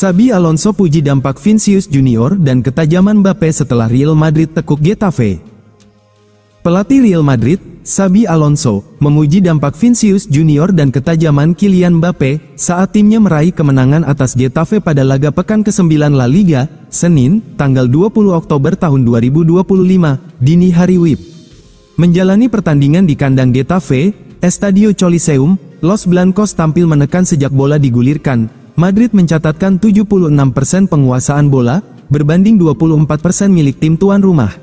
Xabi Alonso puji dampak Vinicius Junior dan ketajaman Mbappe setelah Real Madrid tekuk Getafe. Pelatih Real Madrid, Xabi Alonso, memuji dampak Vinicius Junior dan ketajaman Kylian Mbappe saat timnya meraih kemenangan atas Getafe pada laga pekan ke-9 La Liga, Senin, tanggal 20 Oktober tahun 2025, dini hari WIB. Menjalani pertandingan di kandang Getafe, Estadio Coliseum, Los Blancos tampil menekan sejak bola digulirkan. Madrid mencatatkan 76% penguasaan bola, berbanding 24% milik tim tuan rumah.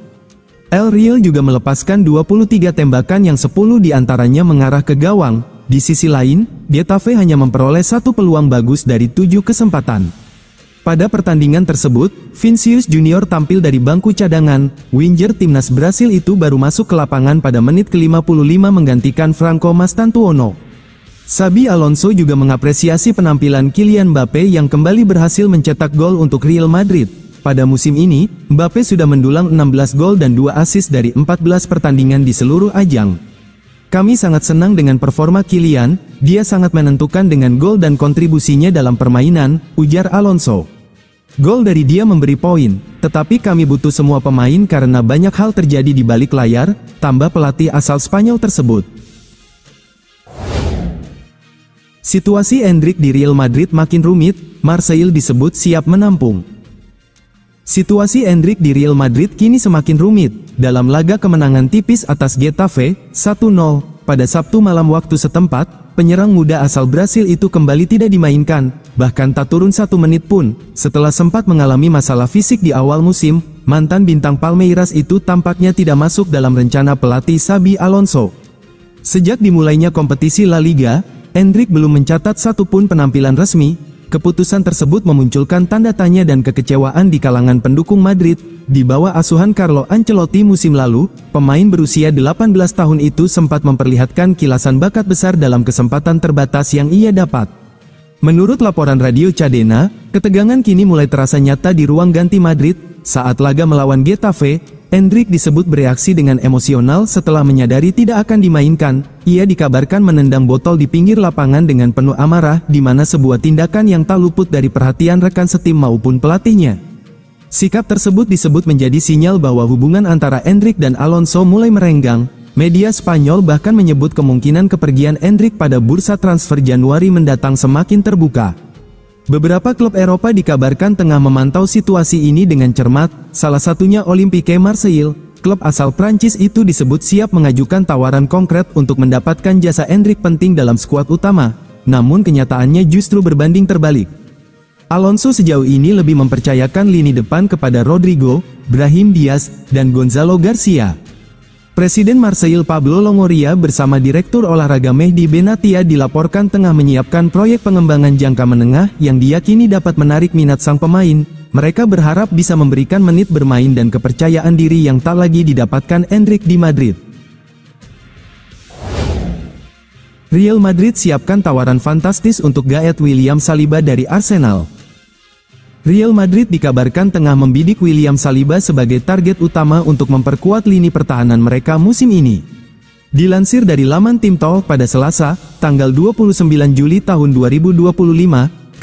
El Real juga melepaskan 23 tembakan yang 10 diantaranya mengarah ke gawang. Di sisi lain, Getafe hanya memperoleh 1 peluang bagus dari 7 kesempatan. Pada pertandingan tersebut, Vinicius Junior tampil dari bangku cadangan. Winger timnas Brasil itu baru masuk ke lapangan pada menit ke-55 menggantikan Franco Mastantuono. Xabi Alonso juga mengapresiasi penampilan Kylian Mbappe yang kembali berhasil mencetak gol untuk Real Madrid. Pada musim ini, Mbappe sudah mendulang 16 gol dan 2 assist dari 14 pertandingan di seluruh ajang. Kami sangat senang dengan performa Kylian, dia sangat menentukan dengan gol dan kontribusinya dalam permainan, ujar Alonso. Gol dari dia memberi poin, tetapi kami butuh semua pemain karena banyak hal terjadi di balik layar, tambah pelatih asal Spanyol tersebut. Situasi Endrick di Real Madrid makin rumit, Marseille disebut siap menampung. Situasi Endrick di Real Madrid kini semakin rumit. Dalam laga kemenangan tipis atas Getafe, 1-0, pada Sabtu malam waktu setempat, penyerang muda asal Brasil itu kembali tidak dimainkan, bahkan tak turun 1 menit pun. Setelah sempat mengalami masalah fisik di awal musim, mantan bintang Palmeiras itu tampaknya tidak masuk dalam rencana pelatih Xabi Alonso. Sejak dimulainya kompetisi La Liga, Endrick belum mencatat satupun penampilan resmi. Keputusan tersebut memunculkan tanda tanya dan kekecewaan di kalangan pendukung Madrid. Di bawah asuhan Carlo Ancelotti musim lalu, pemain berusia 18 tahun itu sempat memperlihatkan kilasan bakat besar dalam kesempatan terbatas yang ia dapat. Menurut laporan Radio Cadena, ketegangan kini mulai terasa nyata di ruang ganti Madrid. Saat laga melawan Getafe, Endrick disebut bereaksi dengan emosional setelah menyadari tidak akan dimainkan. Ia dikabarkan menendang botol di pinggir lapangan dengan penuh amarah, di mana sebuah tindakan yang tak luput dari perhatian rekan setim maupun pelatihnya. Sikap tersebut disebut menjadi sinyal bahwa hubungan antara Endrick dan Alonso mulai merenggang. Media Spanyol bahkan menyebut kemungkinan kepergian Endrick pada bursa transfer Januari mendatang semakin terbuka. Beberapa klub Eropa dikabarkan tengah memantau situasi ini dengan cermat, salah satunya Olympique Marseille. Klub asal Prancis itu disebut siap mengajukan tawaran konkret untuk mendapatkan jasa Endrick penting dalam skuad utama, namun kenyataannya justru berbanding terbalik. Alonso sejauh ini lebih mempercayakan lini depan kepada Rodrigo, Brahim Diaz, dan Gonzalo Garcia. Presiden Marseille Pablo Longoria bersama Direktur Olahraga Mehdi Benatia dilaporkan tengah menyiapkan proyek pengembangan jangka menengah yang diyakini dapat menarik minat sang pemain. Mereka berharap bisa memberikan menit bermain dan kepercayaan diri yang tak lagi didapatkan Endrick di Madrid. Real Madrid siapkan tawaran fantastis untuk gaet William Saliba dari Arsenal. Real Madrid dikabarkan tengah membidik William Saliba sebagai target utama untuk memperkuat lini pertahanan mereka musim ini. Dilansir dari laman Tim Talk pada Selasa, tanggal 29 Juli tahun 2025,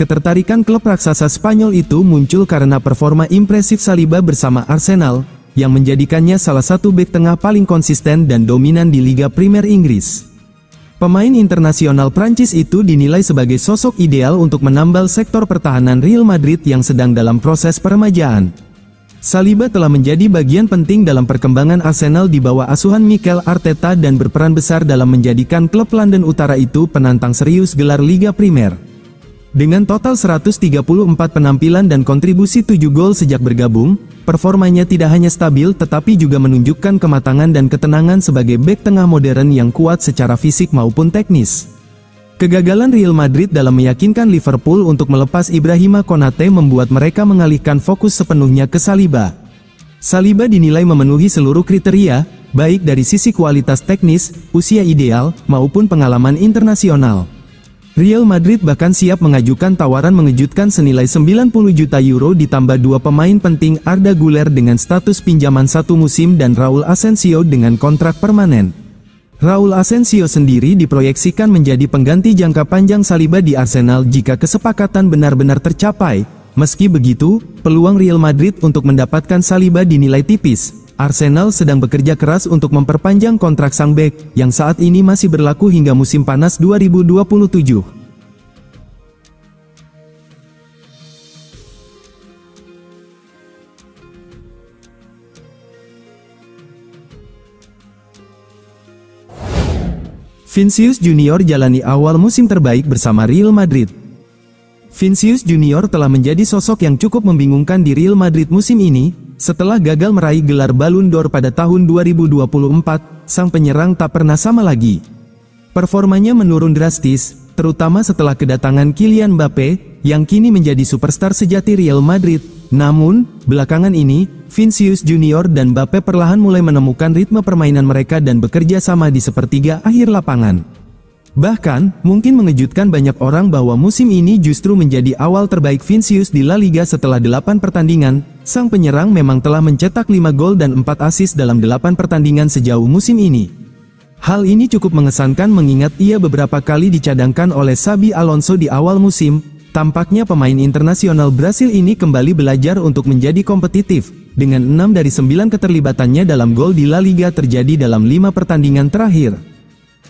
ketertarikan klub raksasa Spanyol itu muncul karena performa impresif Saliba bersama Arsenal, yang menjadikannya salah satu bek tengah paling konsisten dan dominan di Liga Primer Inggris. Pemain internasional Prancis itu dinilai sebagai sosok ideal untuk menambal sektor pertahanan Real Madrid yang sedang dalam proses peremajaan. Saliba telah menjadi bagian penting dalam perkembangan Arsenal di bawah asuhan Mikel Arteta dan berperan besar dalam menjadikan klub London Utara itu penantang serius gelar Liga Primer. Dengan total 134 penampilan dan kontribusi 7 gol sejak bergabung, performanya tidak hanya stabil tetapi juga menunjukkan kematangan dan ketenangan sebagai bek tengah modern yang kuat secara fisik maupun teknis. Kegagalan Real Madrid dalam meyakinkan Liverpool untuk melepas Ibrahima Konate membuat mereka mengalihkan fokus sepenuhnya ke Saliba. Saliba dinilai memenuhi seluruh kriteria, baik dari sisi kualitas teknis, usia ideal, maupun pengalaman internasional. Real Madrid bahkan siap mengajukan tawaran mengejutkan senilai 90 juta euro ditambah 2 pemain penting Arda Güler dengan status pinjaman 1 musim dan Raul Asensio dengan kontrak permanen. Raul Asensio sendiri diproyeksikan menjadi pengganti jangka panjang Saliba di Arsenal jika kesepakatan benar-benar tercapai. Meski begitu, peluang Real Madrid untuk mendapatkan Saliba dinilai tipis. Arsenal sedang bekerja keras untuk memperpanjang kontrak sang bek, yang saat ini masih berlaku hingga musim panas 2027. Vinicius Junior jalani awal musim terbaik bersama Real Madrid. Vinicius Junior telah menjadi sosok yang cukup membingungkan di Real Madrid musim ini. Setelah gagal meraih gelar Ballon d'Or pada tahun 2024, sang penyerang tak pernah sama lagi. Performanya menurun drastis, terutama setelah kedatangan Kylian Mbappe, yang kini menjadi superstar sejati Real Madrid. Namun, belakangan ini, Vinicius Junior dan Mbappe perlahan mulai menemukan ritme permainan mereka dan bekerja sama di sepertiga akhir lapangan. Bahkan, mungkin mengejutkan banyak orang bahwa musim ini justru menjadi awal terbaik Vinicius di La Liga setelah 8 pertandingan. Sang penyerang memang telah mencetak 5 gol dan 4 assist dalam 8 pertandingan sejauh musim ini. Hal ini cukup mengesankan mengingat ia beberapa kali dicadangkan oleh Xabi Alonso di awal musim. Tampaknya pemain internasional Brasil ini kembali belajar untuk menjadi kompetitif. Dengan 6 dari 9 keterlibatannya dalam gol di La Liga terjadi dalam 5 pertandingan terakhir.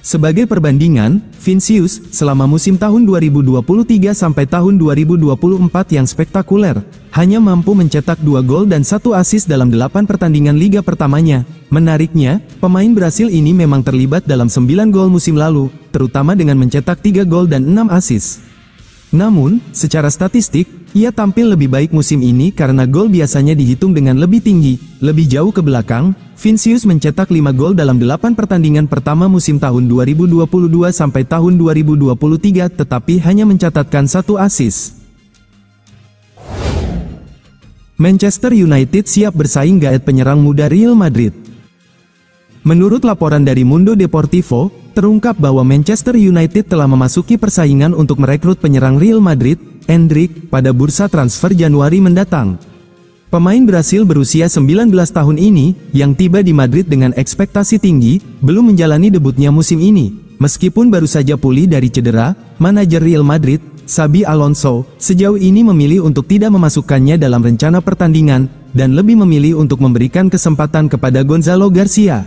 Sebagai perbandingan, Vinicius, selama musim tahun 2023 sampai tahun 2024 yang spektakuler, hanya mampu mencetak 2 gol dan 1 assist dalam 8 pertandingan liga pertamanya. Menariknya, pemain Brasil ini memang terlibat dalam 9 gol musim lalu, terutama dengan mencetak 3 gol dan 6 assist. Namun, secara statistik, ia tampil lebih baik musim ini karena gol biasanya dihitung dengan lebih tinggi. Lebih jauh ke belakang, Vinicius mencetak 5 gol dalam 8 pertandingan pertama musim tahun 2022 sampai tahun 2023 tetapi hanya mencatatkan 1 assist. Manchester United siap bersaing gaet penyerang muda Real Madrid. Menurut laporan dari Mundo Deportivo, terungkap bahwa Manchester United telah memasuki persaingan untuk merekrut penyerang Real Madrid, Endrick, pada bursa transfer Januari mendatang. Pemain Brasil berusia 19 tahun ini, yang tiba di Madrid dengan ekspektasi tinggi, belum menjalani debutnya musim ini. Meskipun baru saja pulih dari cedera, manajer Real Madrid, Xabi Alonso, sejauh ini memilih untuk tidak memasukkannya dalam rencana pertandingan, dan lebih memilih untuk memberikan kesempatan kepada Gonzalo Garcia.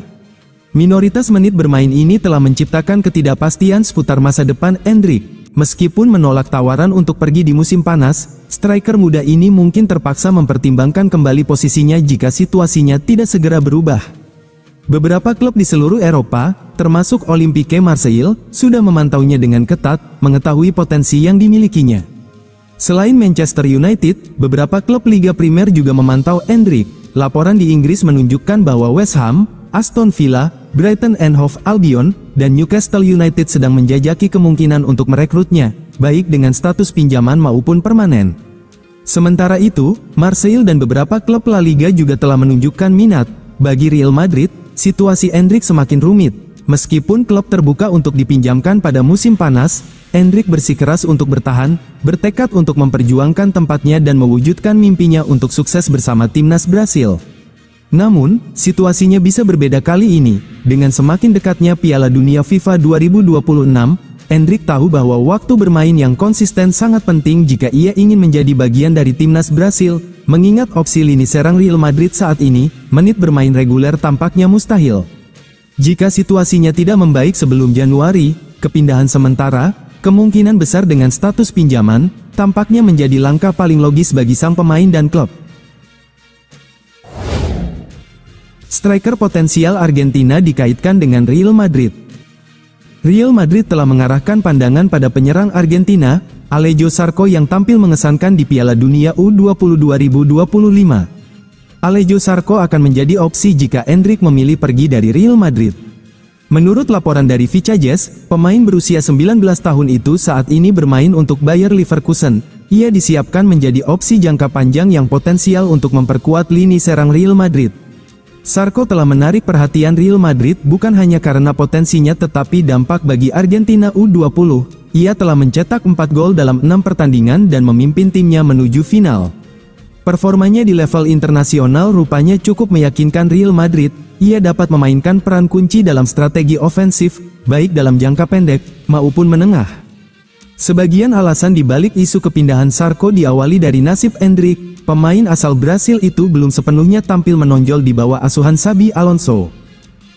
Minoritas menit bermain ini telah menciptakan ketidakpastian seputar masa depan Endrick. Meskipun menolak tawaran untuk pergi di musim panas, striker muda ini mungkin terpaksa mempertimbangkan kembali posisinya jika situasinya tidak segera berubah. Beberapa klub di seluruh Eropa, termasuk Olympique Marseille, sudah memantaunya dengan ketat, mengetahui potensi yang dimilikinya. Selain Manchester United, beberapa klub Liga Primer juga memantau Endrick. Laporan di Inggris menunjukkan bahwa West Ham, Aston Villa, Brighton and Hove Albion, dan Newcastle United sedang menjajaki kemungkinan untuk merekrutnya, baik dengan status pinjaman maupun permanen. Sementara itu, Marseille dan beberapa klub La Liga juga telah menunjukkan minat. Bagi Real Madrid, situasi Endrick semakin rumit. Meskipun klub terbuka untuk dipinjamkan pada musim panas, Endrick bersikeras untuk bertahan, bertekad untuk memperjuangkan tempatnya dan mewujudkan mimpinya untuk sukses bersama timnas Brasil. Namun, situasinya bisa berbeda kali ini. Dengan semakin dekatnya Piala Dunia FIFA 2026, Endrick tahu bahwa waktu bermain yang konsisten sangat penting jika ia ingin menjadi bagian dari timnas Brasil. Mengingat opsi lini serang Real Madrid saat ini, menit bermain reguler tampaknya mustahil. Jika situasinya tidak membaik sebelum Januari, kepindahan sementara, kemungkinan besar dengan status pinjaman, tampaknya menjadi langkah paling logis bagi sang pemain dan klub. Striker potensial Argentina dikaitkan dengan Real Madrid. Real Madrid telah mengarahkan pandangan pada penyerang Argentina, Alejo Sarco yang tampil mengesankan di Piala Dunia U20 2025. Alejo Sarco akan menjadi opsi jika Endrick memilih pergi dari Real Madrid. Menurut laporan dari Vicajes, pemain berusia 19 tahun itu saat ini bermain untuk Bayer Leverkusen. Ia disiapkan menjadi opsi jangka panjang yang potensial untuk memperkuat lini serang Real Madrid. Sarco telah menarik perhatian Real Madrid bukan hanya karena potensinya tetapi dampak bagi Argentina U20. Ia telah mencetak 4 gol dalam 6 pertandingan dan memimpin timnya menuju final. Performanya di level internasional rupanya cukup meyakinkan Real Madrid. Ia dapat memainkan peran kunci dalam strategi ofensif, baik dalam jangka pendek maupun menengah. Sebagian alasan dibalik isu kepindahan Sarko diawali dari nasib Endrick. Pemain asal Brasil itu belum sepenuhnya tampil menonjol di bawah asuhan Xabi Alonso.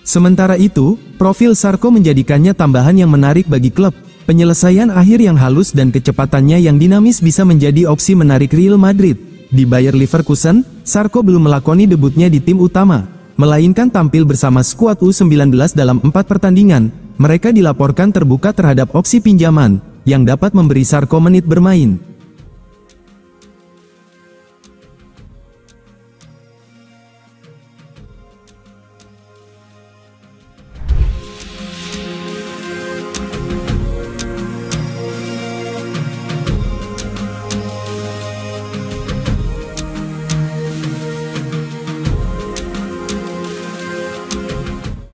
Sementara itu, profil Sarko menjadikannya tambahan yang menarik bagi klub. Penyelesaian akhir yang halus dan kecepatannya yang dinamis bisa menjadi opsi menarik Real Madrid. Di Bayer Leverkusen, Sarko belum melakoni debutnya di tim utama, melainkan tampil bersama skuad U19 dalam 4 pertandingan. Mereka dilaporkan terbuka terhadap opsi pinjaman, yang dapat memberi Sarko menit bermain.